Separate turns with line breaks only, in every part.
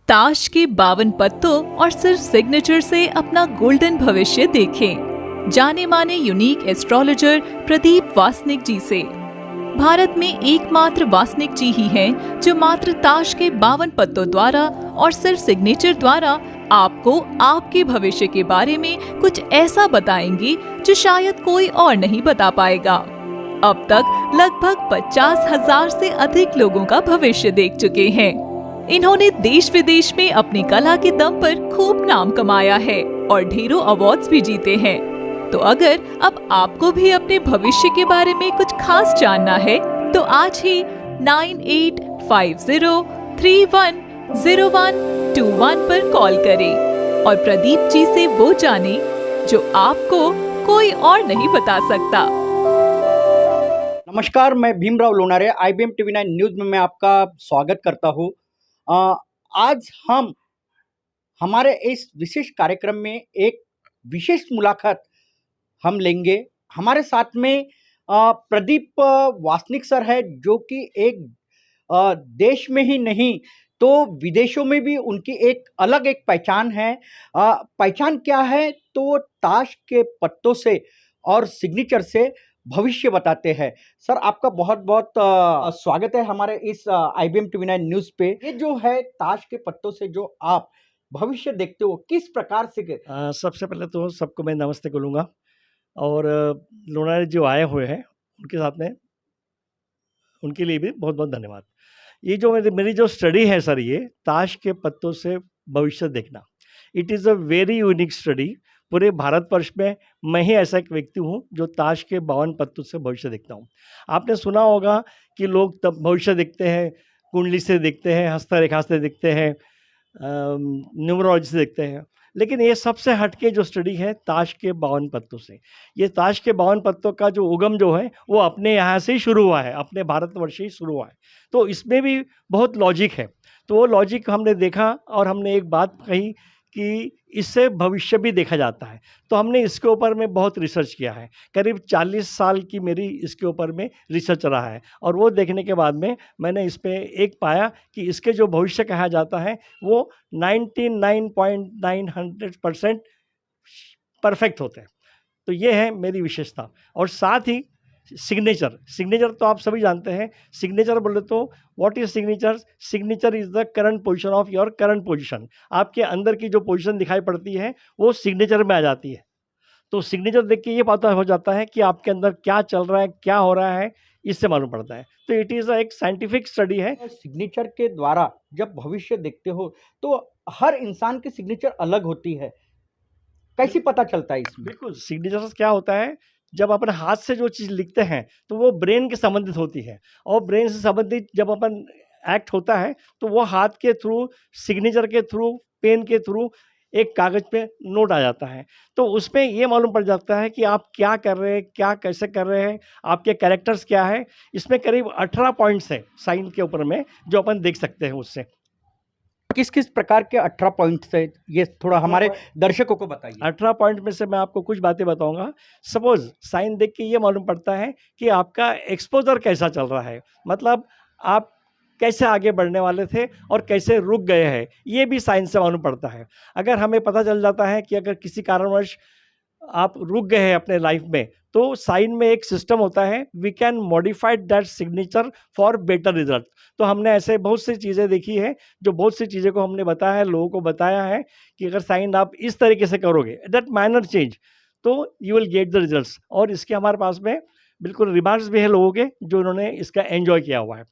ताश के 52 पत्तों और सिर्फ सिग्नेचर से अपना गोल्डन भविष्य देखें। जाने माने यूनिक एस्ट्रोलॉजर प्रदीप वासनिक जी से। भारत में एकमात्र वासनिक जी ही हैं जो मात्र ताश के 52 पत्तों द्वारा और सिर्फ सिग्नेचर द्वारा आपको आपके भविष्य के बारे में कुछ ऐसा बताएंगे जो शायद कोई और नहीं बता पाएगा। अब तक लगभग 50,000 से अधिक लोगों का भविष्य देख चुके हैं। इन्होंने देश विदेश में अपनी कला के दम पर खूब नाम कमाया है और ढेरों अवार्ड्स भी जीते हैं। तो अगर अब आपको भी अपने भविष्य के बारे में कुछ खास जानना है तो आज ही 9850310121 पर कॉल करें और प्रदीप जी से वो जाने जो आपको कोई और नहीं बता सकता।
नमस्कार, मैं Bhimrao Lonare IBM TV9 news में मैं आपका स्वागत करता हूँ। आज हम हमारे इस विशेष कार्यक्रम में एक विशेष मुलाकात हम लेंगे। हमारे साथ में प्रदीप वासनिक सर है, जो कि एक देश में ही नहीं तो विदेशों में भी उनकी एक अलग एक पहचान है। पहचान क्या है? तो ताश के पत्तों से और सिग्नेचर से भविष्य बताते हैं। सर, आपका बहुत बहुत स्वागत है हमारे इस IBM TV9 न्यूज़ पे। ये जो है ताश के पत्तों से जो आप भविष्य देखते हो, किस प्रकार से
सबसे पहले तो सबको मैं नमस्ते बोलूँगा और लोनारे जो आए हुए हैं उनके साथ में उनके लिए भी बहुत बहुत धन्यवाद। ये जो मेरी जो स्टडी है सर, ये ताश के पत्तों से भविष्य देखना, it is a very unique study. पूरे भारतवर्ष में मैं ही ऐसा एक व्यक्ति हूँ जो ताश के 52 पत्तों से भविष्य देखता हूँ। आपने सुना होगा कि लोग तब भविष्य देखते हैं, कुंडली से देखते हैं, हस्तरेखा से देखते हैं, न्यूमरोलॉजी से देखते हैं, लेकिन ये सबसे हटके जो स्टडी है ताश के 52 पत्तों से। ये ताश के 52 पत्तों का जो उगम जो है वो अपने यहाँ से ही शुरू हुआ है, अपने भारतवर्ष से ही शुरू हुआ है। तो इसमें भी बहुत लॉजिक है। तो वो लॉजिक हमने देखा और हमने एक बात कही कि इससे भविष्य भी देखा जाता है। तो हमने इसके ऊपर में बहुत रिसर्च किया है। करीब 40 साल की मेरी इसके ऊपर में रिसर्च रहा है और वो देखने के बाद में मैंने इस पे एक पाया कि इसके जो भविष्य कहा जाता है वो 99.900% परफेक्ट होते हैं। तो ये है मेरी विशेषता। और साथ ही सिग्नेचर तो आप सभी जानते हैं। सिग्नेचर बोले तो what is signature? Signature is the current position of your current position. आपके अंदर की जो पोजीशन दिखाई पड़ती है वो सिग्नेचर में आ जाती है। तो सिग्नेचर देख के ये पता हो जाता है कि आपके अंदर क्या चल रहा है, क्या हो रहा है, इससे मालूम पड़ता है। तो इट इज़ एक साइंटिफिक स्टडी है।
सिग्नेचर के द्वारा जब भविष्य देखते हो तो हर इंसान की सिग्नेचर अलग होती है, कैसे पता चलता है इसमें?
बिल्कुल, सिग्नेचर क्या होता है, जब अपन हाथ से जो चीज़ लिखते हैं तो वो ब्रेन के संबंधित होती है और ब्रेन से संबंधित जब अपन एक्ट होता है तो वो हाथ के थ्रू, सिग्नेचर के थ्रू, पेन के थ्रू एक कागज़ पे नोट आ जाता है। तो उसमें ये मालूम पड़ जाता है कि आप क्या कर रहे हैं, क्या कैसे कर रहे हैं, आपके कैरेक्टर्स क्या है। इसमें करीब 18 पॉइंट्स हैं साइन के ऊपर में, जो अपन देख सकते हैं उससे।
किस किस प्रकार के 18 पॉइंट्स है, ये थोड़ा हमारे दर्शकों को बताइए।
18 पॉइंट में से मैं आपको कुछ बातें बताऊंगा। सपोज साइन देख के ये मालूम पड़ता है कि आपका एक्सपोजर कैसा चल रहा है, मतलब आप कैसे आगे बढ़ने वाले थे और कैसे रुक गए हैं, ये भी साइन से मालूम पड़ता है। अगर हमें पता चल जाता है कि अगर किसी कारणवश आप रुक गए हैं अपने लाइफ में, तो साइन में एक सिस्टम होता है, we can modify that signature for better result. तो हमने ऐसे बहुत सी चीज़ें देखी है, जो बहुत सी चीज़ें को हमने बताया है, लोगों को बताया है कि अगर साइन आप इस तरीके से करोगे, दैट माइनर चेंज, तो you will get the results. और इसके हमारे पास में बिल्कुल रिमार्क्स भी है लोगों के, जो उन्होंने इसका एंजॉय किया हुआ है।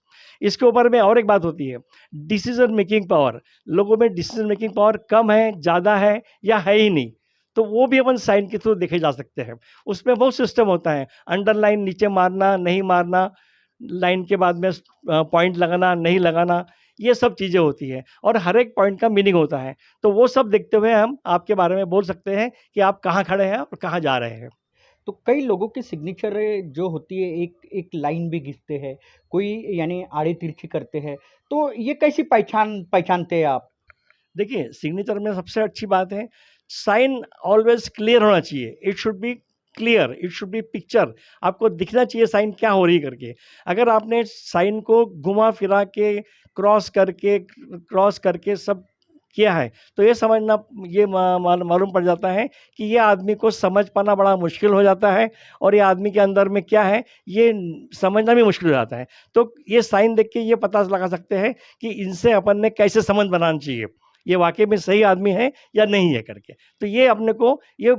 इसके ऊपर में और एक बात होती है, डिसीजन मेकिंग पावर। लोगों में डिसीजन मेकिंग पावर कम है, ज़्यादा है या है ही नहीं, तो वो भी अपन साइन के थ्रू देखे जा सकते हैं। उसमें बहुत सिस्टम होता है, अंडरलाइन नीचे मारना, नहीं मारना, लाइन के बाद में पॉइंट लगाना, नहीं लगाना, ये सब चीज़ें होती हैं और हर एक पॉइंट का मीनिंग होता है। तो वो सब देखते हुए हम आपके बारे में बोल सकते हैं कि आप कहाँ खड़े हैं और कहाँ जा रहे हैं।
तो कई लोगों की सिग्नेचर जो होती है एक एक लाइन भी खींचते हैं, कोई यानी आड़े तिरछी करते हैं, तो ये कैसी पहचानते हैं आप?
देखिए, सिग्नेचर में सबसे अच्छी बात है, साइन ऑलवेज क्लियर होना चाहिए। It should be clear, it should be picture. आपको दिखना चाहिए साइन क्या हो रही है करके। अगर आपने साइन को घुमा फिरा के क्रॉस करके सब किया है, तो ये समझना, ये मालूम पड़ जाता है कि ये आदमी को समझ पाना बड़ा मुश्किल हो जाता है, और ये आदमी के अंदर में क्या है ये समझना भी मुश्किल हो जाता है। तो ये साइन देख के ये पता लगा सकते हैं कि इनसे अपन ने कैसे संबंध बनाना चाहिए, ये वाकई में सही आदमी है या नहीं है करके। तो ये अपने को ये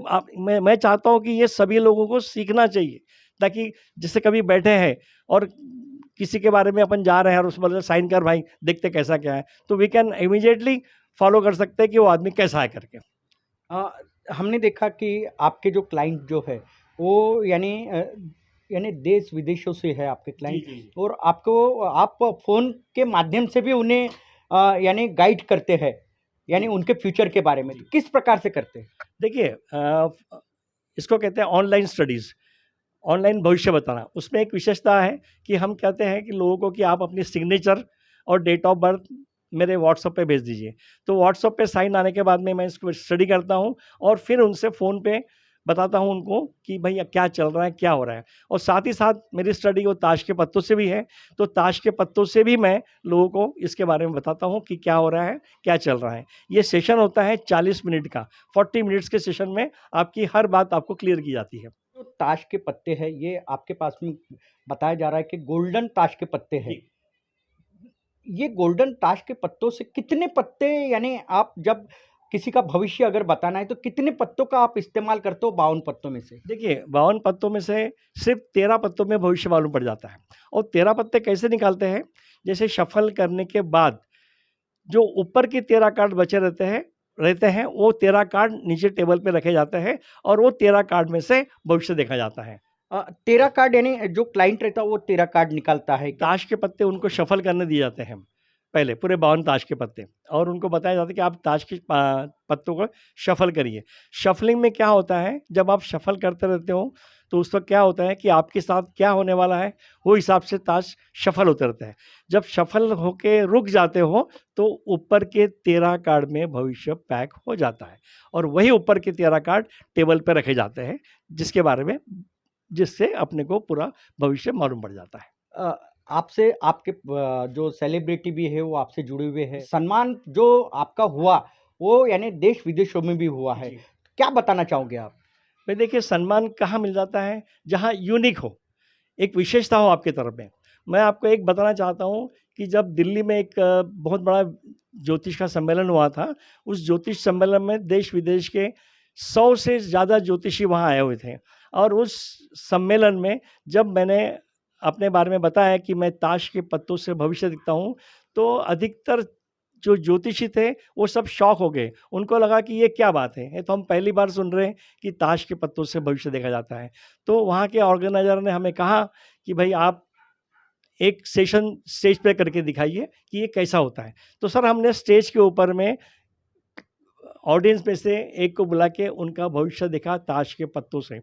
मैं चाहता हूँ कि ये सभी लोगों को सीखना चाहिए, ताकि जैसे कभी बैठे हैं और किसी के बारे में अपन जा रहे हैं और उसमें साइन कर भाई, देखते कैसा क्या है, तो वी कैन इमीडिएटली फॉलो कर सकते हैं कि वो आदमी कैसा है करके।
हमने देखा कि आपके जो क्लाइंट जो है वो यानी देश विदेशों से है आपके क्लाइंट,
जी, जी।
और आप फ़ोन के माध्यम से भी उन्हें यानी गाइड करते हैं, यानी
जी।
उनके फ्यूचर के बारे में।
जी।
तो किस प्रकार से करते हैं?
देखिए, इसको कहते हैं ऑनलाइन स्टडीज़, ऑनलाइन भविष्य बताना। उसमें एक विशेषता है कि हम कहते हैं कि लोगों को कि आप अपनी सिग्नेचर और डेट ऑफ बर्थ मेरे व्हाट्सएप पे भेज दीजिए। तो व्हाट्सएप पे साइन आने के बाद में मैं इसको स्टडी करता हूँ, और फिर उनसे फ़ोन पे बताता हूँ उनको कि भई क्या चल रहा है, क्या हो रहा है। और साथ ही साथ मेरी स्टडी वो ताश के पत्तों से भी है, तो ताश के पत्तों से भी मैं लोगों को इसके बारे में बताता हूँ कि क्या हो रहा है, क्या चल रहा है। ये सेशन होता है 40 मिनट का, 40 मिनट्स के सेशन में आपकी हर बात आपको क्लियर की जाती है।
जो ताश के पत्ते हैं, ये आपके पास में बताया जा रहा है कि गोल्डन ताश के पत्ते हैं।
जी।
ये गोल्डन ताश के पत्तों से कितने पत्ते, यानी आप जब किसी का भविष्य अगर बताना है तो कितने पत्तों का आप इस्तेमाल करते हो 52 पत्तों में से?
देखिए, 52 पत्तों में से सिर्फ़ 13 पत्तों में भविष्य मालूम पड़ जाता है। और 13 पत्ते कैसे निकालते हैं? जैसे शफ़ल करने के बाद जो ऊपर के 13 कार्ड बचे रहते हैं, वो 13 कार्ड नीचे टेबल पे रखे जाते हैं, और वो 13 कार्ड में से भविष्य देखा जाता है।
13 कार्ड, यानी जो क्लाइंट रहता है वो 13 कार्ड निकालता है क्या?
ताश के पत्ते उनको शफ़ल करने दिए जाते हैं पहले, पूरे 52 ताश के पत्ते, और उनको बताया जाता है कि आप ताश के पत्तों को शफ़ल करिए। शफ़लिंग में क्या होता है, जब आप शफ़ल करते रहते हो, तो उस वक़्त क्या होता है कि आपके साथ क्या होने वाला है, वो हिसाब से ताश शफ़ल होते रहता है। जब शफ़ल होके रुक जाते हो, तो ऊपर के 13 कार्ड में भविष्य पैक हो जाता है, और वही ऊपर के 13 कार्ड टेबल पे रखे जाते हैं, जिससे अपने को पूरा भविष्य मालूम पड़ जाता है।
अ, आपसे आपके जो सेलिब्रिटी भी है वो आपसे जुड़े हुए हैं। सम्मान जो आपका हुआ वो यानी देश विदेशों में भी हुआ है।
जी।
क्या बताना चाहोगे आप?
भाई देखिए, सम्मान कहाँ मिल जाता है? जहाँ यूनिक हो, एक विशेषता हो आपकी तरफ में। मैं आपको एक बताना चाहता हूँ कि जब दिल्ली में एक बहुत बड़ा ज्योतिष का सम्मेलन हुआ था, उस ज्योतिष सम्मेलन में देश-विदेश के 100 से ज़्यादा ज्योतिषी वहाँ आए हुए थे, और उस सम्मेलन में जब मैंने अपने बारे में बताया कि मैं ताश के पत्तों से भविष्य देखता हूँ, तो अधिकतर जो ज्योतिषी थे, वो सब शॉक हो गए। उनको लगा कि ये क्या बात है? ये तो हम पहली बार सुन रहे हैं कि ताश के पत्तों से भविष्य देखा जाता है। तो वहाँ के ऑर्गेनाइज़र ने हमें कहा कि भई आप एक सेशन स्टेज पे करके दिखाइए कि ये कैसा होता है। तो सर हमने स्टेज के ऊपर में ऑडियंस में से एक को बुला के उनका भविष्य देखा ताश के पत्तों से,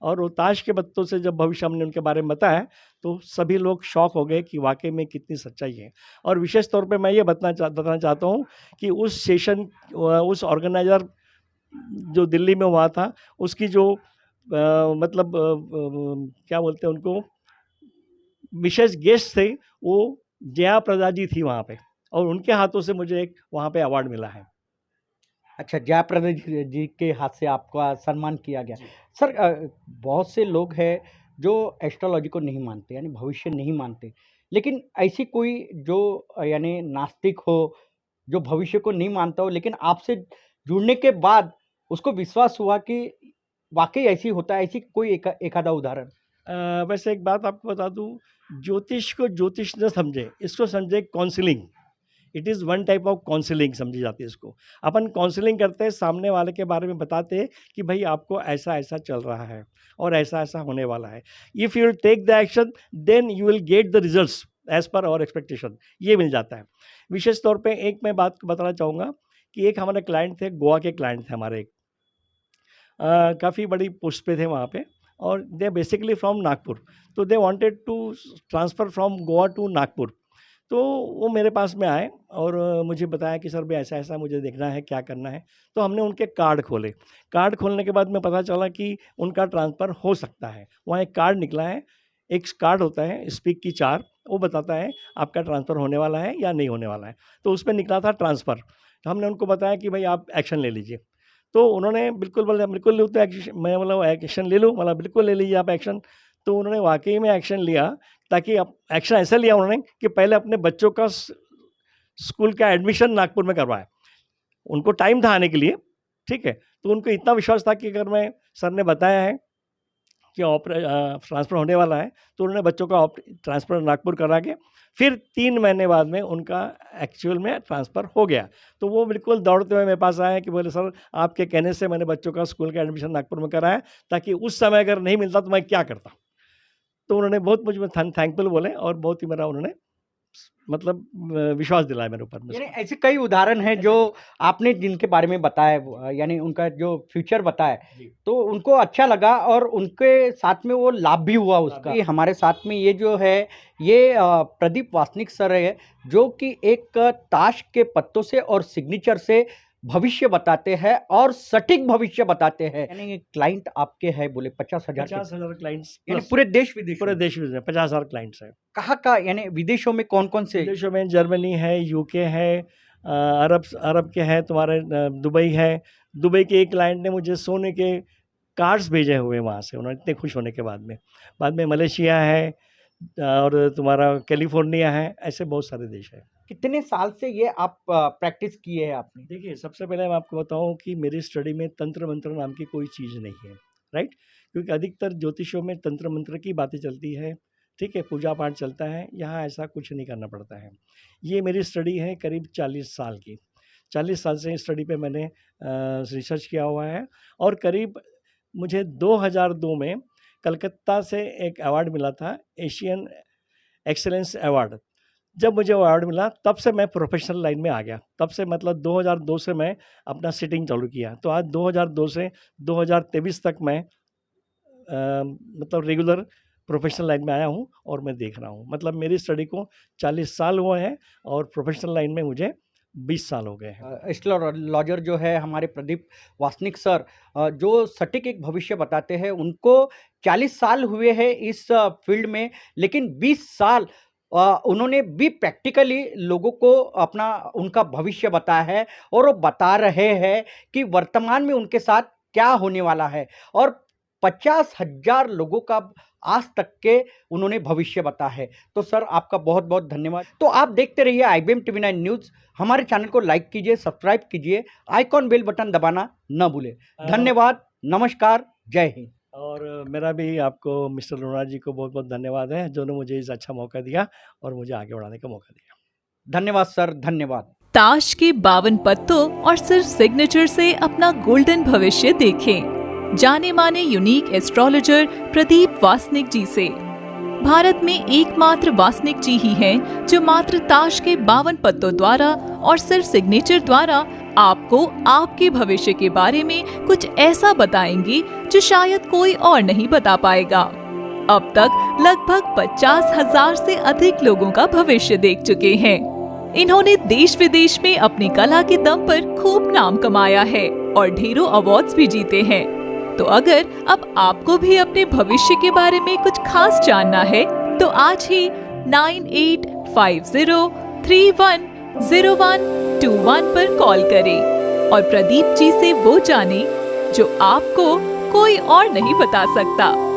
और वो ताश के पत्तों से जब भविष्य हमने उनके बारे में बताया, तो सभी लोग शॉक हो गए कि वाक़ई में कितनी सच्चाई है। और विशेष तौर पे मैं ये बताना चाहता हूँ कि उस सेशन उस ऑर्गेनाइज़र जो दिल्ली में हुआ था, उसकी जो मतलब क्या बोलते हैं उनको, विशेष गेस्ट थे, वो जया प्रदा जी थी वहाँ पे, और उनके हाथों से मुझे एक वहाँ पे अवार्ड मिला है।
अच्छा, जयाप्रदा जी के हाथ से आपका सम्मान किया गया।
जी।
सर, बहुत से लोग हैं जो एस्ट्रोलॉजी को नहीं मानते, यानी भविष्य नहीं मानते। लेकिन ऐसी कोई जो यानी नास्तिक हो, जो भविष्य को नहीं मानता हो, लेकिन आपसे जुड़ने के बाद उसको विश्वास हुआ कि वाक़ई ऐसी होता है, ऐसी कोई एखादा उदाहरण?
वैसे एक बात आपको बता दूँ, ज्योतिष को ज्योतिष न समझें, इसको समझें counselling. It is one type of counselling समझी जाती है इसको। अपन काउंसलिंग करते हैं, सामने वाले के बारे में बताते हैं कि भई आपको ऐसा-ऐसा चल रहा है और ऐसा-ऐसा होने वाला है। If you will take the action, then you will get the results as per our expectation, ये मिल जाता है। विशेष तौर पे एक मैं बात बताना चाहूँगा कि एक हमारे क्लाइंट थे, गोवा के क्लाइंट थे हमारे एक। काफ़ी बड़ी पोस्ट पे थे वहाँ पे, और दे बेसिकली फ्रॉम नागपुर। तो they wanted to transfer from Goa to Nagpur. तो वो मेरे पास में आए और मुझे बताया कि सर भाई ऐसा-ऐसा मुझे देखना है, क्या करना है? तो हमने उनके कार्ड खोले। कार्ड खोलने के बाद में पता चला कि उनका ट्रांसफ़र हो सकता है। वहाँ एक कार्ड निकला है, एक कार्ड होता है स्पीक की 4, वो बताता है आपका ट्रांसफ़र होने वाला है या नहीं होने वाला है। तो उसमें निकला था ट्रांसफ़र। तो हमने उनको बताया कि भाई आप एक्शन ले लीजिए। तो उन्होंने बिल्कुल बोला बिल्कुल लूँ तो मैं बोला एक्शन ले लूँ, बोला बिल्कुल ले लीजिए आप एक्शन। तो उन्होंने वाक़ई में एक्शन लिया, ताकि अब एक्शन ऐसा लिया उन्होंने कि पहले अपने बच्चों का स्कूल का एडमिशन नागपुर में करवाया। उनको टाइम था आने के लिए, ठीक है। तो उनको इतना विश्वास था कि अगर मैं सर ने बताया है कि ट्रांसफ़र होने वाला है, तो उन्होंने बच्चों का ट्रांसफ़र नागपुर करा के फिर 3 महीने बाद में उनका एक्चुअल में ट्रांसफ़र हो गया। तो वो बिल्कुल दौड़ते हुए मेरे पास आए कि बोले सर आपके कहने से मैंने बच्चों का स्कूल का एडमिशन नागपुर में कराया, ताकि उस समय अगर नहीं मिलता तो मैं क्या करता। तो उन्होंने बहुत मुझ में थैंकफुल बोले और बहुत ही मेरा उन्होंने मतलब विश्वास दिलाया मेरे ऊपर में।
यानी ऐसे कई उदाहरण हैं जो आपने जिनके बारे में बताया, यानी उनका जो फ्यूचर बताया,
जी।
तो उनको अच्छा लगा और उनके साथ में वो लाभ भी हुआ उसका।
भी।
हमारे साथ में ये जो है ये प्रदीप वासनिक सर है, जो कि एक ताश के पत्तों से और सिग्नेचर से भविष्य बताते हैं और सटीक भविष्य बताते हैं। यानी क्लाइंट आपके हैं बोले 50,000 के,
50,000 क्लाइंट्स
यानी पूरे देश विदेश
पूरे
में।
देश में 50,000 क्लाइंट्स हैं।
कहाँ का, यानी विदेशों में कौन कौन से?
विदेशों में जर्मनी है, यूके है, अरब के हैं, तुम्हारे दुबई है। दुबई के एक क्लाइंट ने मुझे सोने के कार्ड्स भेजे हुए वहाँ से, उन्होंने इतने खुश होने के बाद में मलेशिया है और तुम्हारा कैलिफोर्निया है, ऐसे बहुत सारे देश हैं।
कितने साल से ये आप प्रैक्टिस किए हैं आपने?
देखिए, सबसे पहले मैं आपको बताऊँ कि मेरी स्टडी में तंत्र मंत्र नाम की कोई चीज़ नहीं है, राइट? क्योंकि अधिकतर ज्योतिषों में तंत्र मंत्र की बातें चलती है, ठीक है, पूजा पाठ चलता है, यहाँ ऐसा कुछ नहीं करना पड़ता है। ये मेरी स्टडी है करीब 40 साल की। 40 साल से इस स्टडी पे मैंने रिसर्च किया हुआ है और करीब मुझे 2002 में कलकत्ता से एक अवार्ड मिला था, एशियन एक्सीलेंस अवार्ड। जब मुझे वो अवार्ड मिला तब से मैं प्रोफेशनल लाइन में आ गया। तब से मतलब 2002 से मैं अपना सिटिंग चालू किया। तो आज 2002 से 2023 तक मैं मतलब रेगुलर प्रोफेशनल लाइन में आया हूँ और मैं देख रहा हूँ। मतलब मेरी स्टडी को 40 साल हुए हैं और प्रोफेशनल लाइन में मुझे 20 साल हो गए हैं।
एस्ट्रोलॉजर जो है हमारे प्रदीप वासनिक सर, जो सटीक एक भविष्य बताते हैं, उनको 40 साल हुए हैं इस फील्ड में, लेकिन 20 साल उन्होंने भी प्रैक्टिकली लोगों को अपना उनका भविष्य बताया है और वो बता रहे हैं कि वर्तमान में उनके साथ क्या होने वाला है और 50,000 लोगों का आज तक के उन्होंने भविष्य बताया है। तो सर आपका बहुत बहुत धन्यवाद। तो आप देखते रहिए IBM TV9 न्यूज़। हमारे चैनल को लाइक कीजिए, सब्सक्राइब कीजिए, आइकॉन बेल बटन दबाना न भूलें। धन्यवाद, नमस्कार, जय हिंद।
और मेरा भी आपको मिस्टर लोनार जी को बहुत बहुत धन्यवाद है, जिन्होंने मुझे इस अच्छा मौका दिया और मुझे आगे बढ़ाने का मौका दिया।
धन्यवाद सर, धन्यवाद।
ताश के 52 पत्तों और सिर्फ सिग्नेचर से अपना गोल्डन भविष्य देखें जाने माने यूनिक एस्ट्रोलॉजर प्रदीप वासनिक जी से। भारत में एकमात्र वासनिक जी ही हैं जो मात्र ताश के 52 पत्तों द्वारा और सिर्फ सिग्नेचर द्वारा आपको आपके भविष्य के बारे में कुछ ऐसा बताएंगे जो शायद कोई और नहीं बता पाएगा। अब तक लगभग 50,000 से अधिक लोगों का भविष्य देख चुके हैं। इन्होंने देश विदेश में अपनी कला के दम पर खूब नाम कमाया है और ढेरों अवार्ड्स भी जीते हैं। तो अगर अब आपको भी अपने भविष्य के बारे में कुछ खास जानना है तो आज ही 9850310121 पर कॉल करें और प्रदीप जी से वो जाने जो आपको कोई और नहीं बता सकता।